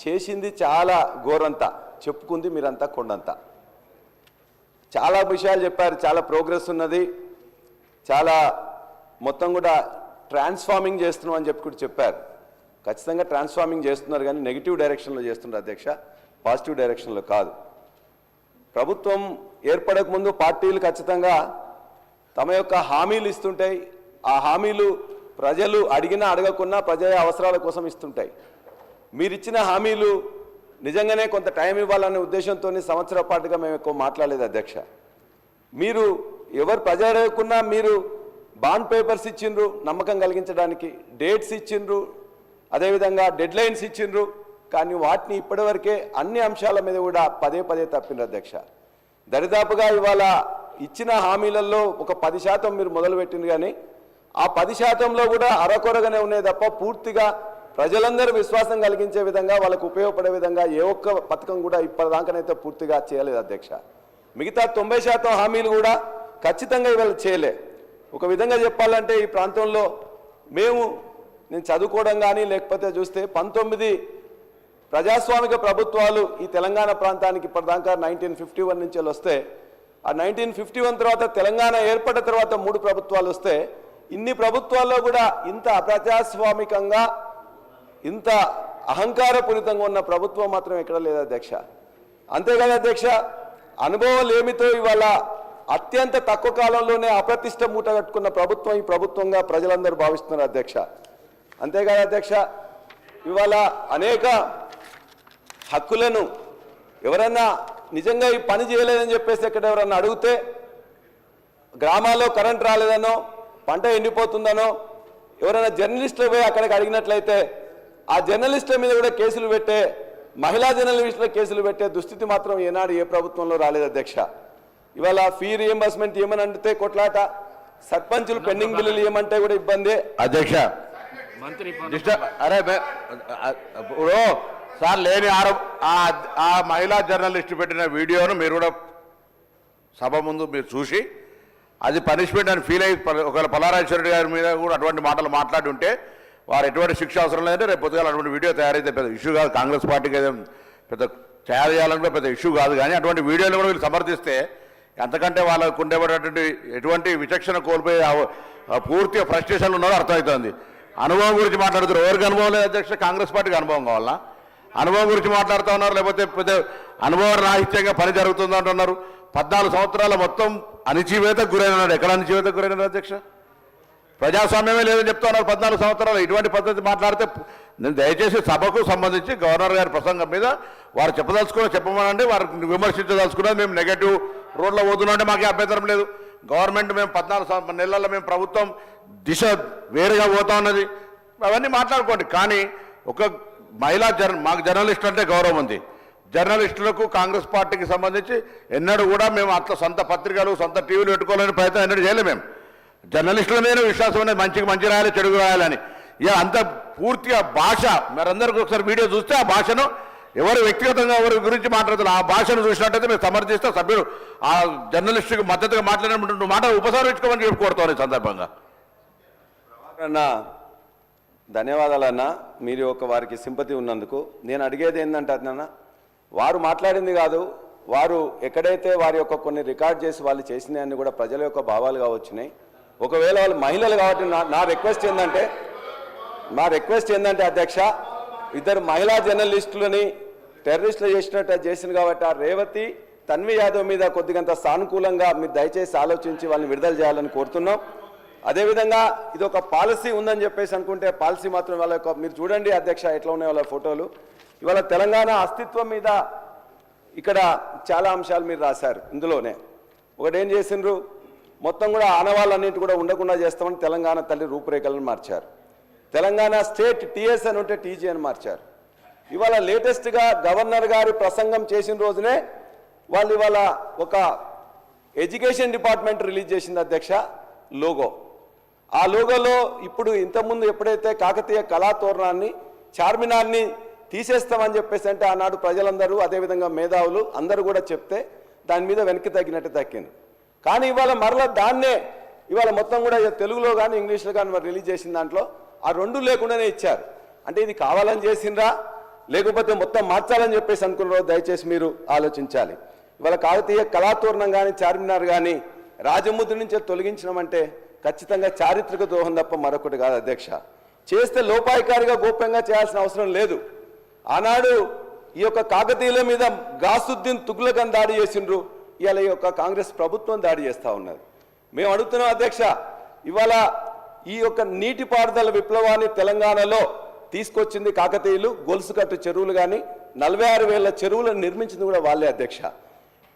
చేసింది చాలా ఘోరంతా, చెప్పుకుంది మీరంతా కొండంతా. చాలా విషయాలు చెప్పారు, చాలా ప్రోగ్రెస్ ఉన్నది, చాలా మొత్తం కూడా ట్రాన్స్ఫార్మింగ్ చేస్తున్నాం అని చెప్పి కూడా చెప్పారు. ఖచ్చితంగా ట్రాన్స్ఫార్మింగ్ చేస్తున్నారు, కానీ నెగిటివ్ డైరెక్షన్లో చేస్తున్నారు అధ్యక్ష, పాజిటివ్ డైరెక్షన్లో కాదు. ప్రభుత్వం ఏర్పడక ముందు పార్టీలు ఖచ్చితంగా తమ యొక్క హామీలు ఇస్తుంటాయి. ఆ హామీలు ప్రజలు అడిగినా అడగకున్నా ప్రజల అవసరాల కోసం ఇస్తుంటాయి. మీరిచ్చిన హామీలు నిజంగానే కొంత టైం ఇవ్వాలనే ఉద్దేశంతో సంవత్సరాల పాటుగా మేము ఎక్కువ మాట్లాడలేదు అధ్యక్ష. మీరు ఎవరు ప్రజలు అడగకున్నా మీరు బాండ్ పేపర్స్ ఇచ్చిండ్రు, నమ్మకం కలిగించడానికి డేట్స్ ఇచ్చిండ్రు, అదేవిధంగా డెడ్ లైన్స్ ఇచ్చిండ్రు, కానీ వాటిని ఇప్పటివరకే అన్ని అంశాల మీద కూడా పదే పదే తప్పిండ్రు అధ్యక్ష. దరిదాపుగా ఇవాళ ఇచ్చిన హామీలలో ఒక 10% మీరు మొదలుపెట్టింది, కానీ ఆ 10%లో కూడా అరకొరగానే ఉన్నాయి తప్ప పూర్తిగా ప్రజలందరూ విశ్వాసం కలిగించే విధంగా వాళ్ళకు ఉపయోగపడే విధంగా ఏ ఒక్క పథకం కూడా ఇప్పటిదాకానైతే పూర్తిగా చేయలేదు అధ్యక్ష. మిగతా 90% హామీలు కూడా ఖచ్చితంగా ఇవాళ చేయలే. ఒక విధంగా చెప్పాలంటే ఈ ప్రాంతంలో నేను చదువుకోవడం కానీ లేకపోతే చూస్తే 19 ప్రజాస్వామిక ప్రభుత్వాలు ఈ తెలంగాణ ప్రాంతానికి ఇప్పటిదాకా 1951 నుంచి వస్తే, ఆ 1951 తర్వాత తెలంగాణ ఏర్పడిన తర్వాత 3 ప్రభుత్వాలు వస్తే, ఇన్ని ప్రభుత్వాల్లో కూడా ఇంత అప్రజాస్వామికంగా ఇంత అహంకారపూరితంగా ఉన్న ప్రభుత్వం మాత్రం ఎక్కడ లేదు అధ్యక్ష. అంతేకాదు అధ్యక్ష, అనుభవాలు ఏమితో ఇవాళ అత్యంత తక్కువ కాలంలోనే అప్రతిష్ట మూట కట్టుకున్న ప్రభుత్వం ఈ ప్రభుత్వంగా ప్రజలందరూ భావిస్తున్నారు అధ్యక్ష. అంతేకాదు అధ్యక్ష, ఇవాళ అనేక హక్కులను ఎవరన్నా నిజంగా ఈ పని చేయలేదని చెప్పేసి ఎక్కడ ఎవరన్నా అడిగితే, గ్రామాల్లో కరెంట్ రాలేదనో పంట ఎండిపోతుందనో ఎవరైనా జర్నలిస్టులు పోయి అక్కడికి అడిగినట్లయితే ఆ జర్నలిస్టుల మీద కూడా కేసులు పెట్టే, మహిళా జర్నలిస్టుల కేసులు పెట్టే దుస్థితి మాత్రం ఏనాడు ఏ ప్రభుత్వంలో రాలేదు అధ్యక్ష. ఇవాళ ఫీ రియంబర్స్మెంట్ ఏమని అంటే కొట్లాట, సర్పంచులు పెండింగ్ బిల్లులు ఏమంటే కూడా ఇబ్బంది అధ్యక్ష. అరే సార్ లేని ఆ మహిళా జర్నలిస్ట్ పెట్టిన వీడియోను మీరు కూడా సభ ముందు మీరు చూసి అది పనిష్మెంట్ అని ఫీల్ అయ్యి ఒకవేళ పల్లారాజేశ్వరరెడ్డి గారి మీద కూడా అటువంటి మాటలు మాట్లాడి ఉంటే వారు ఎటువంటి శిక్ష అవసరం లేదంటే రేపు పొద్దుగా అటువంటి వీడియో తయారైతే పెద్ద ఇష్యూ కాదు. కాంగ్రెస్ పార్టీకి ఏదో పెద్ద తయారు చేయాలంటే పెద్ద ఇష్యూ కాదు, కానీ అటువంటి వీడియోలు కూడా వీళ్ళు సమర్థిస్తే అంతకంటే వాళ్ళకు ఉండేటువంటి ఎటువంటి విచక్షణ కోల్పోయి పూర్తిగా ఫ్రస్ట్రేషన్లు ఉన్నారో అర్థమవుతుంది. అనుభవం గురించి మాట్లాడుతారు. ఎవరికి అనుభవం లేదు అధ్యక్ష? కాంగ్రెస్ పార్టీకి అనుభవం కావాలా? అనుభవం గురించి మాట్లాడుతూ ఉన్నారు, లేకపోతే పెద్ద అనుభవ రాహిత్యంగా పని జరుగుతుంది అంటున్నారు. 14 సంవత్సరాల మొత్తం అణిచివేతకు గురైనాడు. ఎక్కడ అణిచివేతకు గురైనాడు అధ్యక్ష? ప్రజాస్వామ్యమే లేదని చెప్తా ఉన్నారు 14 సంవత్సరాలు. ఇటువంటి పద్ధతి మాట్లాడితే నేను దయచేసి సభకు సంబంధించి గవర్నర్ గారి ప్రసంగం మీద వారు చెప్పమనండి. వారికి విమర్శించదలుచుకున్నది మేము నెగటివ్ రోడ్లో పోతున్నామంటే మాకే అభ్యంతరం లేదు. గవర్నమెంట్ మేము 14 నెలల్లో మేము ప్రభుత్వం దిశ వేరుగా పోతా ఉన్నది, అవన్నీ మాట్లాడుకోండి. కానీ ఒక మాకు జర్నలిస్ట్ అంటే గౌరవం ఉంది. జర్నలిస్టులకు కాంగ్రెస్ పార్టీకి సంబంధించి ఎన్నడూ కూడా మేము అట్లా సొంత పత్రికలు సొంత టీవీలు పెట్టుకోవాలని ప్రయత్నం ఎన్నడూ చేయలేము. మేము జర్నలిస్టుల మీద విశ్వాసం అనేది మంచి రాయాలి, చెడుగు రాయాలని. ఇక అంత పూర్తిగా భాష మరందరికీ ఒకసారి వీడియో చూస్తే ఆ భాషను ఎవరు వ్యక్తిగతంగా ఎవరి గురించి మాట్లాడుతున్నారు ఆ భాషను చూసినట్టయితే మేము సమర్థిస్తే సభ్యులు ఆ జర్నలిస్టుకి మద్దతుగా మాట్లాడినటువంటి మాట ఉపసంహరించుకోమని చెప్పి కోరుతాను ఈ సందర్భంగా. అన్నా ధన్యవాదాలన్నా, మీరు ఒక వారికి సింపతి ఉన్నందుకు. నేను అడిగేది ఏంటంటే అన్న, వారు మాట్లాడింది కాదు, వారు ఎక్కడైతే వారి యొక్క కొన్ని రికార్డ్ చేసి వాళ్ళు చేసినవన్నీ కూడా ప్రజల యొక్క భావాలుగా వచ్చినాయి. ఒకవేళ వాళ్ళు మహిళలు కాబట్టి నా రిక్వెస్ట్ ఏంటంటే అధ్యక్ష, 2 మహిళా జర్నలిస్టులని టెర్రరిస్టులు చేసింది కాబట్టి ఆ రేవతి తన్వి యాదవ్ మీద కొద్దిగంత సానుకూలంగా మీరు దయచేసి ఆలోచించి వాళ్ళని విడుదల చేయాలని కోరుతున్నాం. అదేవిధంగా ఇది ఒక పాలసీ ఉందని చెప్పేసి అనుకుంటే పాలసీ మాత్రం వాళ్ళ యొక్క మీరు చూడండి అధ్యక్ష ఎట్లా ఉన్నాయి వాళ్ళ ఫోటోలు. ఇవాళ తెలంగాణ అస్తిత్వం మీద ఇక్కడ చాలా అంశాలు మీరు రాశారు. ఇందులోనే ఒకటేం చేసిండ్రు, మొత్తం కూడా ఆనవాళ్ళన్నింటి కూడా ఉండకుండా చేస్తామని తెలంగాణ తల్లి రూపురేఖలను మార్చారు. తెలంగాణ స్టేట్ టీఎస్ అని ఉంటే టీజీ అని మార్చారు. ఇవాళ లేటెస్ట్గా గవర్నర్ గారి ప్రసంగం చేసిన రోజునే వాళ్ళు ఇవాళ ఒక ఎడ్యుకేషన్ డిపార్ట్మెంట్ రిలీజ్ చేసింది అధ్యక్ష లోగో. ఆ లోగోలో ఇప్పుడు ఇంతకుముందు ఎప్పుడైతే కాకతీయ కళాతోరణాన్ని చార్మినార్ని తీసేస్తామని చెప్పేసి అంటే ఆనాడు ప్రజలందరూ అదేవిధంగా మేధావులు అందరూ కూడా చెప్తే దాని మీద వెనక్కి తగ్గినట్టు తగ్గింది. కానీ ఇవాళ మరలా దాన్నే ఇవాళ మొత్తం కూడా తెలుగులో కానీ ఇంగ్లీష్లో కానీ రిలీజ్ చేసిన దాంట్లో ఆ 2 లేకుండానే ఇచ్చారు. అంటే ఇది కావాలని చేసిండ్రా లేకపోతే మొత్తం మార్చాలని చెప్పేసి అనుకున్నారో దయచేసి మీరు ఆలోచించాలి. ఇవాళ కాకతీయ కళాతోరణం కానీ చార్మినార్ కానీ రాజముద్ర నుంచే తొలగించడం అంటే ఖచ్చితంగా చారిత్రక ద్రోహం తప్ప మరొకటి కాదు అధ్యక్ష. చేస్తే లోపాయికారిగా గోప్యంగా చేయాల్సిన అవసరం లేదు. ఆనాడు ఈ యొక్క కాకతీయుల మీద గాసుద్దీన్ తుగ్లక్ దాడి చేసిండ్రు, ఇవాళ ఈ యొక్క కాంగ్రెస్ ప్రభుత్వం దాడి చేస్తూ ఉన్నది. మేము అడుగుతున్నాం అధ్యక్ష, ఇవాళ ఈ యొక్క నీటిపారుదల విప్లవాన్ని తెలంగాణలో తీసుకొచ్చింది కాకతీయులు. గొలుసుకట్టు చెరువులు కానీ 46,000 చెరువులను నిర్మించింది కూడా వాళ్ళే అధ్యక్ష.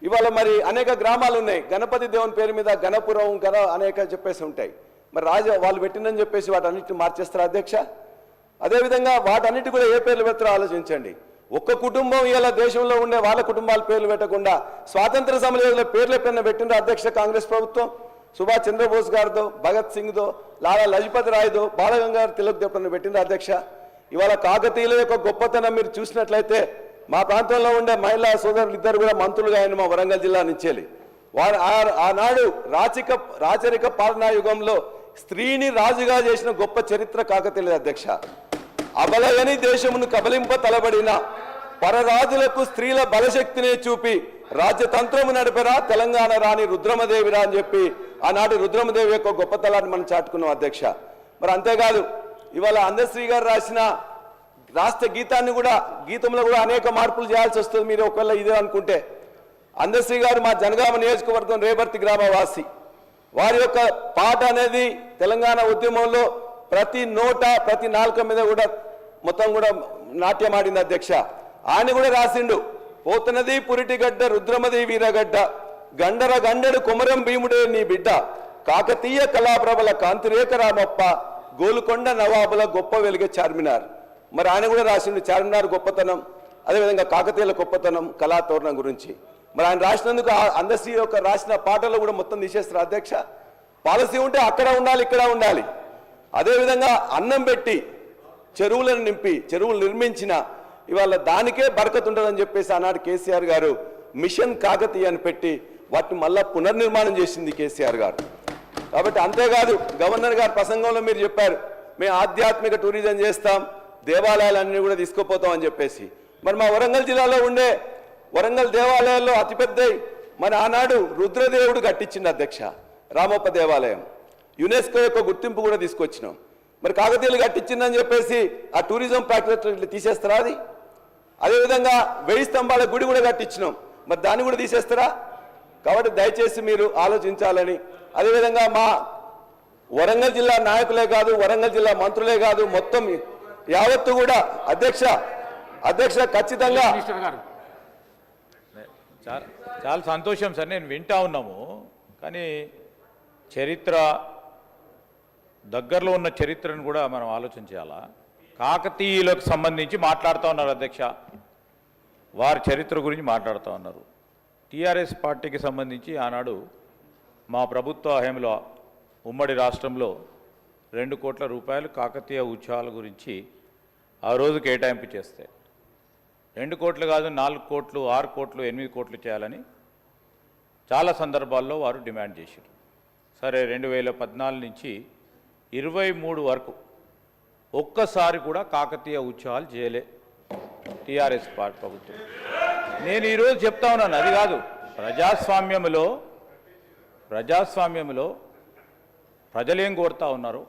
ఇవాళ మరి అనేక గ్రామాలు ఉన్నాయి, గణపతి దేవుని పేరు మీద గణపురం అనేక చెప్పేసి ఉంటాయి. మరి వాళ్ళు పెట్టిందని చెప్పేసి వాటన్నిటిని మార్చేస్తారు అధ్యక్ష. అదేవిధంగా వాటన్నిటి కూడా ఏ పేర్లు పెడతారో ఆలోచించండి. ఒక్క కుటుంబం ఇలా దేశంలో ఉండే వాళ్ళ కుటుంబాల పేర్లు పెట్టకుండా స్వాతంత్ర సమయంలో పేర్లు ఎప్పుడైనా పెట్టిండ్రు అధ్యక్ష కాంగ్రెస్ ప్రభుత్వం? సుభాష్ చంద్రబోస్ గారితో, భగత్ సింగ్తో, లాలా లజపతి రాయ్తో, బాలగంగాధర తిలక్ ఎప్పుడైనా పెట్టిండ్రు అధ్యక్ష? ఇవాళ కాకతీయుల యొక్క గొప్పతనం మీరు చూసినట్లయితే మా ప్రాంతంలో ఉండే మహిళా సోదరులు ఇద్దరు కూడా మంత్రులుగా ఆయన మా వరంగల్ జిల్లా నుంచేలి. వారు ఆనాడు రాచరిక పాలనా యుగంలో స్త్రీని రాజుగా చేసిన గొప్ప చరిత్ర కాకతీయుల అధ్యక్ష. అబలయని దేశమును కబలింప తలబడిన పరరాజులకు స్త్రీల బలశక్తిని చూపి రాజ్యతంత్రము నడిపరా తెలంగాణ రాణి రుద్రమదేవిరా అని చెప్పి ఆనాటి రుద్రమదేవి యొక్క గొప్పతనాన్ని మనం చాటుకున్నాం అధ్యక్ష. మరి అంతేకాదు ఇవాళ అందశ్రీ గారు రాసిన రాష్ట్ర గీతంలో కూడా అనేక మార్పులు చేయాల్సి వస్తుంది. మీరు ఒకవేళ ఇదే అనుకుంటే, అందశ్రీ గారు మా జనగామ నియోజకవర్గం రేబర్తి గ్రామవాసి. వారి యొక్క పాట అనేది తెలంగాణ ఉద్యమంలో ప్రతి నోట ప్రతి నాలుక మీద కూడా మొత్తం కూడా నాట్యమాడింది అధ్యక్ష. ఆయన కూడా రాసిండు, పోతున్నది పురిటిగడ్డ రుద్రమది వీరగడ్డ గండర గండెడు కుమరం భీముడే నీ బిడ్డ కాకతీయ కళాప్రభల కాంతిరేఖ రామప్ప గోలుకొండ నవాబుల గొప్ప వెలుగే చార్మినార్. మరి ఆయన కూడా రాసిండు చార్మినార్ గొప్పతనం, అదేవిధంగా కాకతీయుల గొప్పతనం, కళాతోరణం గురించి. మరి ఆయన రాసినందుకు అందశ్రీ యొక్క రాసిన పాటలు కూడా మొత్తం తీసేస్తారు అధ్యక్ష. పాలసీ ఉంటే అక్కడ ఉండాలి, ఇక్కడ ఉండాలి. అదేవిధంగా అన్నం పెట్టి చెరువులను నింపి చెరువులు నిర్మించిన ఇవాళ దానికే బరకత్ ఉంటుందని చెప్పేసి ఆనాడు కేసీఆర్ గారు మిషన్ కాకతీయ అని పెట్టి వాటిని మళ్ళా పునర్నిర్మాణం చేసింది కేసీఆర్ గారు. కాబట్టి అంతేకాదు గవర్నర్ గారు ప్రసంగంలో మీరు చెప్పారు, మేము ఆధ్యాత్మిక టూరిజం చేస్తాం, దేవాలయాలన్నీ కూడా తీసుకుపోతాం అని చెప్పేసి. మరి మా వరంగల్ జిల్లాలో ఉండే వరంగల్ దేవాలయాల్లో అతిపెద్ద మన ఆనాడు రుద్రదేవుడు కట్టించింది అధ్యక్ష, రామప్ప దేవాలయం. యునెస్కో యొక్క గుర్తింపు కూడా తీసుకొచ్చినాం. మరి కాకతీయులు కట్టించిందని చెప్పేసి ఆ టూరిజం ప్యాకేజ్ తీసేస్తారా? అది అదేవిధంగా 1000 స్తంభాల గుడి కూడా కట్టించినాం, మరి దాన్ని కూడా తీసేస్తారా? కాబట్టి దయచేసి మీరు ఆలోచించాలని, అదేవిధంగా మా వరంగల్ జిల్లా నాయకులే కాదు, వరంగల్ జిల్లా మంత్రులే కాదు, మొత్తం యావత్తు కూడా అధ్యక్ష ఖచ్చితంగా చాలా సంతోషం సార్, నేను వింటా ఉన్నాము. కానీ చరిత్ర దగ్గరలో ఉన్న చరిత్రను కూడా మనం ఆలోచన చేయాలా. కాకతీయులకు సంబంధించి మాట్లాడుతూ ఉన్నారు అధ్యక్ష, వారి చరిత్ర గురించి మాట్లాడుతూ ఉన్నారు. టీఆర్ఎస్ పార్టీకి సంబంధించి ఆనాడు మా ప్రభుత్వ హయాంలో ఉమ్మడి రాష్ట్రంలో 2 కోట్ల రూపాయలు కాకతీయ ఉత్సవాల గురించి ఆ రోజు కేటాయింపు చేస్తే 2 కోట్లు కాదు 4 కోట్లు 6 కోట్లు 8 కోట్లు చేయాలని చాలా సందర్భాల్లో వారు డిమాండ్ చేశారు. సరే 2014 నుంచి 23 వరకు ఒక్కసారి కూడా కాకతీయ ఉత్సవాలు చేయలే టీఆర్ఎస్ పార్టీ ప్రభుత్వం. నేను ఈరోజు చెప్తా ఉన్నాను, అది కాదు, ప్రజాస్వామ్యంలో ప్రజలేం కోరుతా ఉన్నారు,